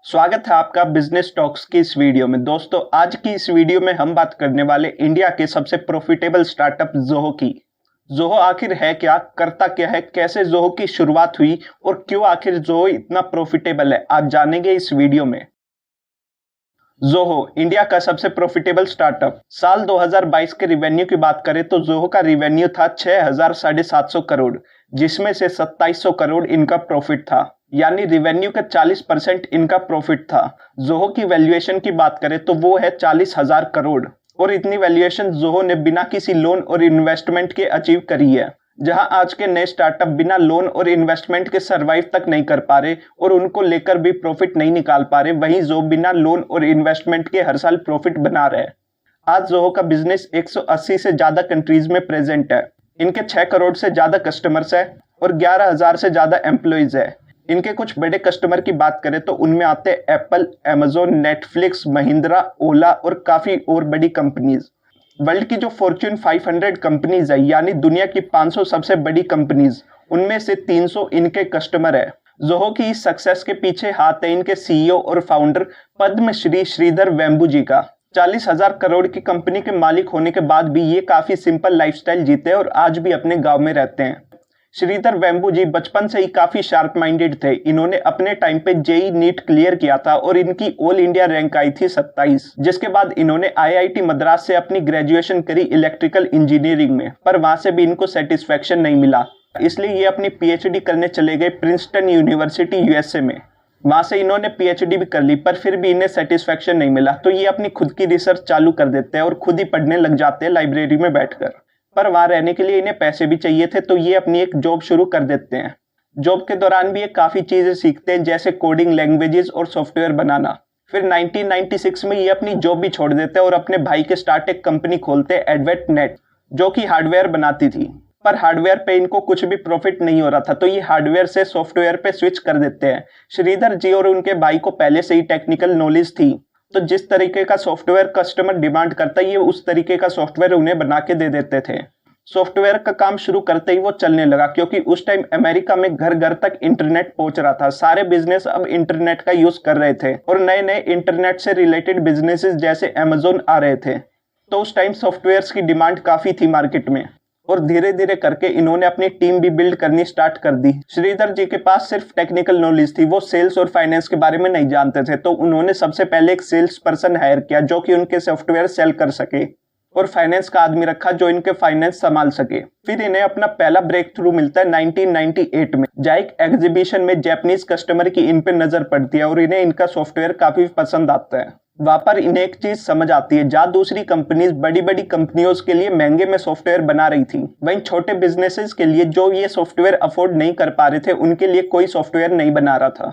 स्वागत है आपका बिजनेस टॉक्स की इस वीडियो में। दोस्तों, आज की इस वीडियो में हम बात करने वाले इंडिया के सबसे प्रॉफिटेबल स्टार्टअप ज़ोहो की। ज़ोहो आखिर है क्या, करता क्या है, कैसे ज़ोहो की शुरुआत हुई और क्यों आखिर ज़ोहो इतना प्रॉफिटेबल है, आज जानेंगे इस वीडियो में। ज़ोहो इंडिया का सबसे प्रॉफिटेबल स्टार्टअप। साल 2022 के रिवेन्यू की बात करें तो ज़ोहो का रिवेन्यू था 6,750 करोड़, जिसमें से 2700 करोड़ इनका प्रॉफिट था, यानी रिवेन्यू का 40% इनका प्रॉफिट था। ज़ोहो की वैल्यूएशन की बात करें तो वो है 40,000 करोड़, और इतनी वैल्यूएशन ज़ोहो ने बिना किसी लोन और इन्वेस्टमेंट के अचीव करी है। जहां आज के नए स्टार्टअप बिना लोन और इन्वेस्टमेंट के सरवाइव तक नहीं कर पा रहे और उनको लेकर भी प्रॉफिट नहीं निकाल पा रहे, वहीं ज़ोहो बिना लोन और इन्वेस्टमेंट के हर साल प्रॉफिट बना रहे हैं। आज ज़ोहो का बिजनेस 180 से ज्यादा कंट्रीज में प्रेजेंट है। इनके 6 करोड़ से ज्यादा कस्टमर्स है और 11,000 से ज्यादा एम्प्लॉइज है। इनके कुछ बड़े कस्टमर की बात करें तो उनमें आते हैं एप्पल, अमेजोन, नेटफ्लिक्स, महिंद्रा, ओला और काफी और बड़ी कंपनीज। वर्ल्ड की जो फॉर्च्यून 500 कंपनीज है, यानी दुनिया की 500 सबसे बड़ी कंपनीज, उनमें से 300 इनके कस्टमर है। ज़ोहो की इस सक्सेस के पीछे हाथ है इनके सीईओ और फाउंडर पद्मश्री श्रीधर वेम्बू जी का। 40,000 करोड़ की कंपनी के मालिक होने के बाद भी ये काफी सिंपल लाइफस्टाइल जीते और आज भी अपने गांव में रहते हैं। श्रीधर वेम्बू जी बचपन से ही काफी शार्प माइंडेड थे। इन्होंने अपने टाइम पे जेई नीट क्लियर किया था और इनकी ऑल इंडिया रैंक आई थी 27, जिसके बाद इन्होंने आईआईटी मद्रास से अपनी ग्रेजुएशन करी इलेक्ट्रिकल इंजीनियरिंग में, पर वहां से भी इनको सेटिस्फेक्शन नहीं मिला, इसलिए ये अपनी पीएचडी करने चले गए प्रिंसटन यूनिवर्सिटी यूएसए में। वहां से इन्होंने पीएचडी भी कर ली, पर फिर भी इन्हें सेटिस्फेक्शन नहीं मिला, तो ये अपनी खुद की रिसर्च चालू कर देते हैं और खुद ही पढ़ने लग जाते हैं लाइब्रेरी में बैठकर। पर वहां रहने के लिए इन्हें पैसे भी चाहिए थे, तो ये अपनी एक जॉब शुरू कर देते हैं। जॉब के दौरान भी ये काफी चीजें सीखते हैं, जैसे कोडिंग लैंग्वेजेस और सॉफ्टवेयर बनाना। फिर 1996 में ये अपनी जॉब भी छोड़ देते हैं और अपने भाई के स्टार्ट एक कंपनी खोलते हैं, एडवेट नेट, जो कि हार्डवेयर बनाती थी। पर हार्डवेयर पे इनको कुछ भी प्रॉफिट नहीं हो रहा था, तो ये हार्डवेयर से सॉफ्टवेयर पे स्विच कर देते हैं। श्रीधर जी और उनके भाई को पहले से ही टेक्निकल नॉलेज थी, तो जिस तरीके का सॉफ्टवेयर कस्टमर डिमांड करता है, ये उस तरीके का सॉफ्टवेयर उन्हें बना के दे देते थे। सॉफ्टवेयर का काम शुरू करते ही वो चलने लगा, क्योंकि उस टाइम अमेरिका में घर घर तक इंटरनेट पहुंच रहा था। सारे बिजनेस अब इंटरनेट का यूज कर रहे थे और नए नए इंटरनेट से रिलेटेड बिजनेसेस जैसे अमेजोन आ रहे थे। तो उस टाइम सॉफ्टवेयर्स की डिमांड काफी थी मार्केट में, और धीरे धीरे करके इन्होंने अपनी टीम भी बिल्ड करनी स्टार्ट कर दी। श्रीधर जी के पास सिर्फ टेक्निकल नॉलेज थी, वो सेल्स और फाइनेंस के बारे में नहीं जानते थे, तो उन्होंने सबसे पहले एक सेल्स पर्सन हायर किया जो कि उनके सॉफ्टवेयर सेल कर सके, और फाइनेंस का आदमी रखा जो इनके फाइनेंस संभाल सके। फिर इन्हें अपना पहला ब्रेक थ्रू मिलता है 1998 में, जहाँ एक एग्जीबिशन में जापानीज कस्टमर की इन पे नजर पड़ती है और इन्हें इनका सॉफ्टवेयर काफी पसंद आता है। वहां पर इन्हें एक चीज समझ आती है, जहां दूसरी कंपनीज बड़ी बड़ी कंपनियों के लिए महंगे में सॉफ्टवेयर बना रही थी, वहीं छोटे बिजनेसेस के लिए जो ये सॉफ्टवेयर अफोर्ड नहीं कर पा रहे थे, उनके लिए कोई सॉफ्टवेयर नहीं बना रहा था।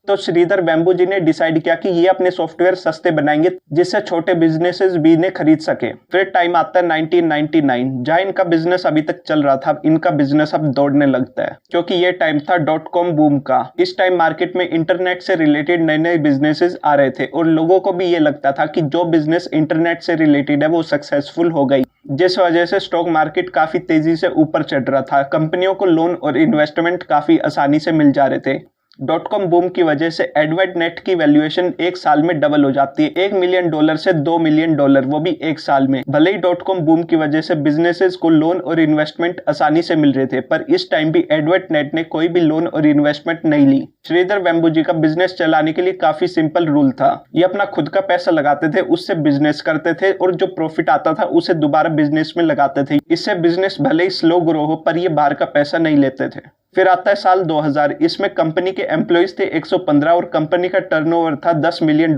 तो श्रीधर वेम्बू जी ने डिसाइड किया कि ये अपने सॉफ्टवेयर सस्ते बनाएंगे, जिससे छोटे बिजनेसेस भी इन्हें खरीद सके। फिर टाइम आता है 1999, जहां इनका बिजनेस अभी तक चल रहा था, इनका बिजनेस अब दौड़ने लगता है, क्योंकि ये टाइम था .com बूम का। इस टाइम मार्केट में इंटरनेट से रिलेटेड नए नए बिजनेसेस आ रहे थे और लोगों को भी ये लगता था कि जो बिजनेस इंटरनेट से रिलेटेड है वो सक्सेसफुल हो गई, जिस वजह से स्टॉक मार्केट काफी तेजी से ऊपर चढ़ रहा था। कंपनियों को लोन और इन्वेस्टमेंट काफी आसानी से मिल जा रहे थे। .com बूम की वजह से एडवेट नेट की वैल्यूएशन एक साल में डबल हो जाती है, $1 मिलियन से $2 मिलियन, वो भी एक साल में। भले ही .com बूम की वजह से बिजनेसेस को लोन और इन्वेस्टमेंट आसानी से मिल रहे थे, पर इस टाइम भी एडवेट नेट ने कोई भी लोन और इन्वेस्टमेंट नहीं ली। श्रीधर वेम्बू जी का बिजनेस चलाने के लिए काफी सिंपल रूल था, ये अपना खुद का पैसा लगाते थे, उससे बिजनेस करते थे और जो प्रॉफिट आता था उसे दोबारा बिजनेस में लगाते थे। इससे बिजनेस भले ही स्लो ग्रो हो, पर ये बाहर का पैसा नहीं लेते थे। फिर आता है साल 2000, इसमें कंपनी के एम्प्लॉइज थे 115 और कंपनी का टर्नओवर था $10 मिलियन।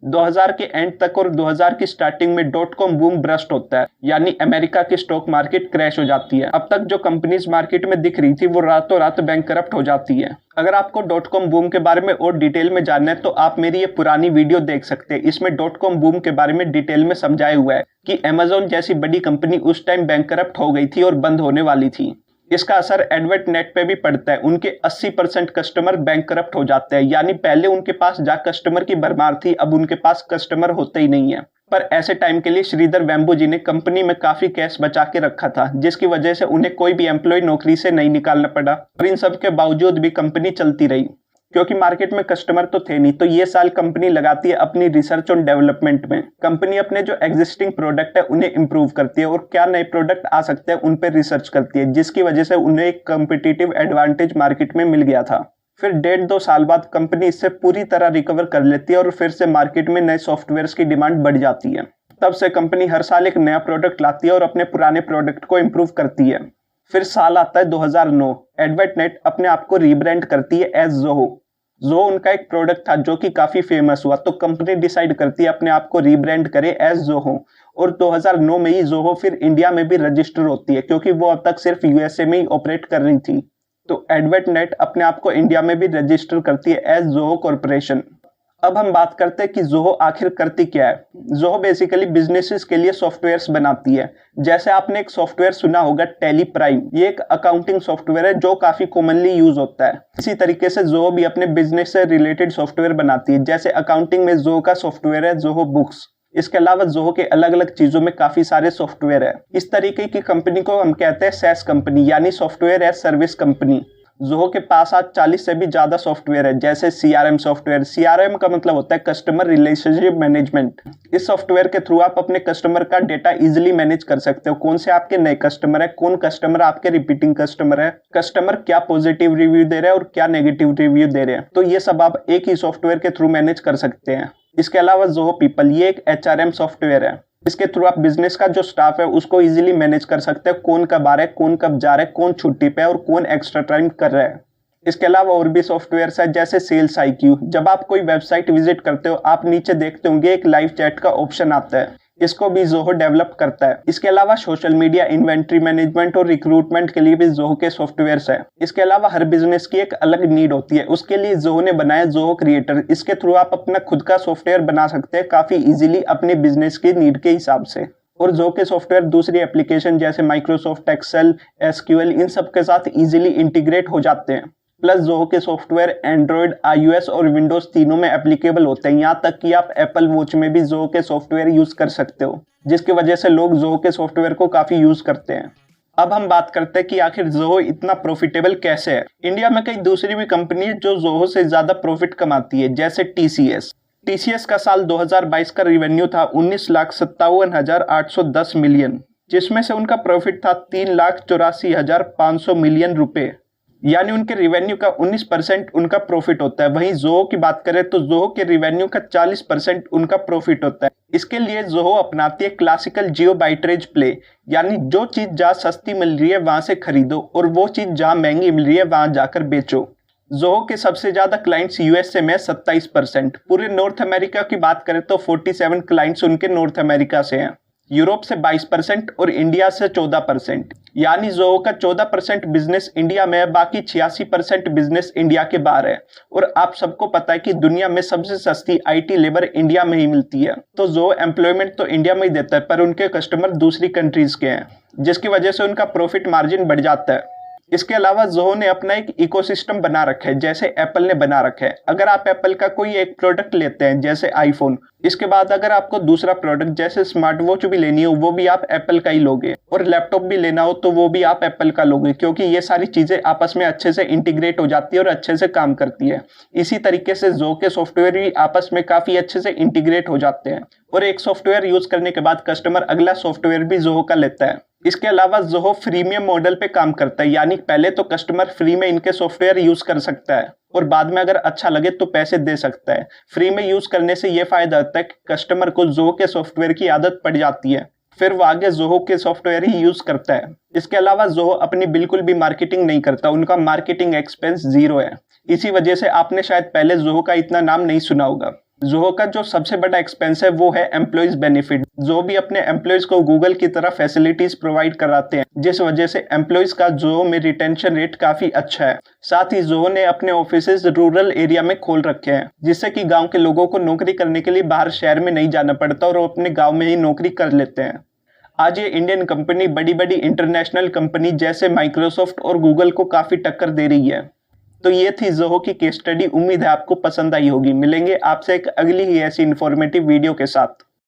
2000 के एंड तक और 2000 की स्टार्टिंग में .com बूम ब्रस्ट होता है, यानी अमेरिका की स्टॉक मार्केट क्रैश हो जाती है। अब तक जो कंपनीज मार्केट में दिख रही थी वो रातों रात बैंकरप्ट हो जाती है। अगर आपको .com बूम के बारे में और डिटेल में जानना है तो आप मेरी ये पुरानी वीडियो देख सकते हैं। इसमें .com बूम के बारे में डिटेल में समझाया हुआ है कि अमेजोन जैसी बड़ी कंपनी उस टाइम बैंकरप्ट हो गई थी और बंद होने वाली थी। इसका असर एडवेट नेट पे भी पड़ता है, उनके 80% कस्टमर बैंकरप्ट हो जाते हैं, यानी पहले उनके पास जहां कस्टमर की भरमार थी, अब उनके पास कस्टमर होते ही नहीं है। पर ऐसे टाइम के लिए श्रीधर वेम्बू जी ने कंपनी में काफी कैश बचा के रखा था, जिसकी वजह से उन्हें कोई भी एम्प्लॉय नौकरी से नहीं निकालना पड़ा, और इन सब के बावजूद भी कंपनी चलती रही। क्योंकि मार्केट में कस्टमर तो थे नहीं, तो ये साल कंपनी लगाती है अपनी रिसर्च और डेवलपमेंट में। कंपनी अपने जो एग्जिस्टिंग प्रोडक्ट है उन्हें इंप्रूव करती है और क्या नए प्रोडक्ट आ सकते हैं उन पर रिसर्च करती है, जिसकी वजह से उन्हें एक कम्पिटिटिव एडवांटेज मार्केट में मिल गया था। फिर 1.5-2 साल बाद कंपनी इससे पूरी तरह रिकवर कर लेती है और फिर से मार्केट में नए सॉफ्टवेयर की डिमांड बढ़ जाती है। तब से कंपनी हर साल एक नया प्रोडक्ट लाती है और अपने पुराने प्रोडक्ट को इंप्रूव करती है। फिर साल आता है 2009, एडवेटनेट अपने आप को रीब्रांड करती है एज जोहो। जोहो उनका एक प्रोडक्ट था जो कि काफी फेमस हुआ, तो कंपनी डिसाइड करती है अपने आप को रीब्रांड करे एज जोहो। और 2009 में ही जोहो फिर इंडिया में भी रजिस्टर होती है, क्योंकि वो अब तक सिर्फ यूएसए में ही ऑपरेट कर रही थी। तो एडवेटनेट अपने आप को इंडिया में भी रजिस्टर करती है एज जोहो कॉर्पोरेशन। अब हम बात करते हैं कि जोहो आखिर करती क्या है। जोहो बेसिकली बिजनेसेस के लिए सॉफ्टवेयर्स बनाती है। जैसे आपने एक सॉफ्टवेयर सुना होगा टेली प्राइम, ये एक अकाउंटिंग सॉफ्टवेयर है जो काफी कॉमनली यूज होता है। इसी तरीके से जोहो भी अपने बिजनेस से रिलेटेड सॉफ्टवेयर बनाती है। जैसे अकाउंटिंग में जोहो का सॉफ्टवेयर है जोहो बुक्स। इसके अलावा जोहो के अलग अलग चीजों में काफी सारे सॉफ्टवेयर है। इस तरीके की कंपनी को हम कहते हैं सैस कंपनी, यानी software as service company. Zoho के पास आज 40 से भी ज्यादा सॉफ्टवेयर है, जैसे सीआरएम सॉफ्टवेयर। सीआरएम का मतलब होता है कस्टमर रिलेशनशिप मैनेजमेंट। इस सॉफ्टवेयर के थ्रू आप अपने कस्टमर का डेटा इजीली मैनेज कर सकते हो। कौन से आपके नए कस्टमर है, कौन कस्टमर आपके रिपीटिंग कस्टमर है, कस्टमर क्या पॉजिटिव रिव्यू दे रहे हैं और क्या नेगेटिव रिव्यू दे रहे हैं, तो ये सब आप एक ही सॉफ्टवेयर के थ्रू मैनेज कर सकते हैं। इसके अलावा जोहो पीपल, ये एक एचआरएम सॉफ्टवेयर है। इसके थ्रू आप बिजनेस का जो स्टाफ है उसको इजीली मैनेज कर सकते हैं। कौन कब आ रहा है, कौन कब जा रहा है, कौन छुट्टी पे है और कौन एक्स्ट्रा टाइम कर रहा है। इसके अलावा और भी सॉफ्टवेयर है जैसे सेल्स IQ। जब आप कोई वेबसाइट विजिट करते हो, आप नीचे देखते होंगे एक लाइव चैट का ऑप्शन आता है, इसको भी जोहो डेवलप करता है। इसके अलावा सोशल मीडिया, इन्वेंट्री मैनेजमेंट और रिक्रूटमेंट के लिए भी जोहो के सॉफ्टवेयर्स है। इसके अलावा हर बिजनेस की एक अलग नीड होती है, उसके लिए जोहो ने बनाया जोहो क्रिएटर। इसके थ्रू आप अपना खुद का सॉफ्टवेयर बना सकते हैं काफी इजीली अपने बिजनेस की नीड के हिसाब से। और जोहो के सॉफ्टवेयर दूसरी एप्लीकेशन जैसे माइक्रोसॉफ्ट एक्सेल, SQL इन सब के साथ इजीली इंटीग्रेट हो जाते हैं। प्लस जोहो के सॉफ्टवेयर एंड्रॉइड, iOS और विंडोज तीनों में एप्लीकेबल होते हैं। यहाँ तक कि आप एप्पल वॉच में भी जोहो के सॉफ्टवेयर यूज कर सकते हो, जिसकी वजह से लोग जोहो के सॉफ्टवेयर को काफी यूज करते हैं। अब हम बात करते हैं कि आखिर जोहो इतना प्रॉफिटेबल कैसे है। इंडिया में कई दूसरी भी कंपनी है जो जोहो से ज्यादा प्रॉफिट कमाती है, जैसे TCS का साल 2022 का रिवेन्यू था 19,57,810 मिलियन, जिसमें से उनका प्रॉफिट था 3,84,500 मिलियन रुपए, यानी उनके रिवेन्यू का 19% उनका प्रॉफिट होता है। वहीं जोहो की बात करें तो जोहो के रिवेन्यू का 40% उनका प्रॉफिट होता है। इसके लिए जोहो अपनाती है क्लासिकल जियो बाइट्रेज प्ले, यानी जो चीज जहाँ सस्ती मिल रही है वहां से खरीदो और वो चीज जहाँ महंगी मिल रही है वहां जाकर बेचो। जोहो के सबसे ज्यादा क्लाइंट्स यूएसए में 27%। पूरे नॉर्थ अमेरिका की बात करें तो 47 क्लाइंट्स उनके नॉर्थ अमेरिका से हैं, यूरोप से 22% और इंडिया से 14%। यानी जोहो का 14% बिजनेस इंडिया में है, बाकी 86% बिजनेस इंडिया के बाहर है। और आप सबको पता है कि दुनिया में सबसे सस्ती IT लेबर इंडिया में ही मिलती है। तो जोहो एम्प्लॉयमेंट तो इंडिया में ही देता है, पर उनके कस्टमर दूसरी कंट्रीज के हैं, जिसकी वजह से उनका प्रॉफिट मार्जिन बढ़ जाता है। इसके अलावा जोहो ने अपना एक इकोसिस्टम बना रखा है, जैसे एप्पल ने बना रखा है। अगर आप एप्पल का कोई एक प्रोडक्ट लेते हैं जैसे आईफोन, इसके बाद अगर आपको दूसरा प्रोडक्ट जैसे स्मार्ट वॉच भी लेनी हो वो भी आप एप्पल का ही लोगे, और लैपटॉप भी लेना हो तो वो भी आप एप्पल का लोगे, क्योंकि ये सारी चीजें आपस में अच्छे से इंटीग्रेट हो जाती है और अच्छे से काम करती है। इसी तरीके से जोहो के सॉफ्टवेयर भी आपस में काफी अच्छे से इंटीग्रेट हो जाते हैं, और एक सॉफ्टवेयर यूज करने के बाद कस्टमर अगला सॉफ्टवेयर भी जोहो का लेता है। इसके अलावा जोहो फ्रीमियम मॉडल पे काम करता है, यानी पहले तो कस्टमर फ्री में इनके सॉफ्टवेयर यूज कर सकता है और बाद में अगर अच्छा लगे तो पैसे दे सकता है। फ्री में यूज करने से ये फायदा होता है कि कस्टमर को जोहो के सॉफ्टवेयर की आदत पड़ जाती है, फिर वो आगे जोहो के सॉफ्टवेयर ही यूज करता है। इसके अलावा जोहो अपनी बिल्कुल भी मार्केटिंग नहीं करता, उनका मार्केटिंग एक्सपेंस 0 है। इसी वजह से आपने शायद पहले जोहो का इतना नाम नहीं सुना होगा। जोहो का जो सबसे बड़ा एक्सपेंस है वो है एम्प्लॉइज बेनिफिट। जोहो भी अपने एम्प्लॉइज को गूगल की तरह फैसिलिटीज प्रोवाइड कराते हैं, जिस वजह से एम्प्लॉइज का जोहो में रिटेंशन रेट काफी अच्छा है। साथ ही जोहो ने अपने ऑफिसेज रूरल एरिया में खोल रखे हैं, जिससे कि गांव के लोगों को नौकरी करने के लिए बाहर शहर में नहीं जाना पड़ता और वो अपने गाँव में ही नौकरी कर लेते हैं। आज ये इंडियन कंपनी बड़ी बड़ी इंटरनेशनल कंपनी जैसे माइक्रोसॉफ्ट और गूगल को काफी टक्कर दे रही है। तो ये थी जोहो की केस स्टडी। उम्मीद है आपको पसंद आई होगी। मिलेंगे आपसे एक अगली ही ऐसी इंफॉर्मेटिव वीडियो के साथ।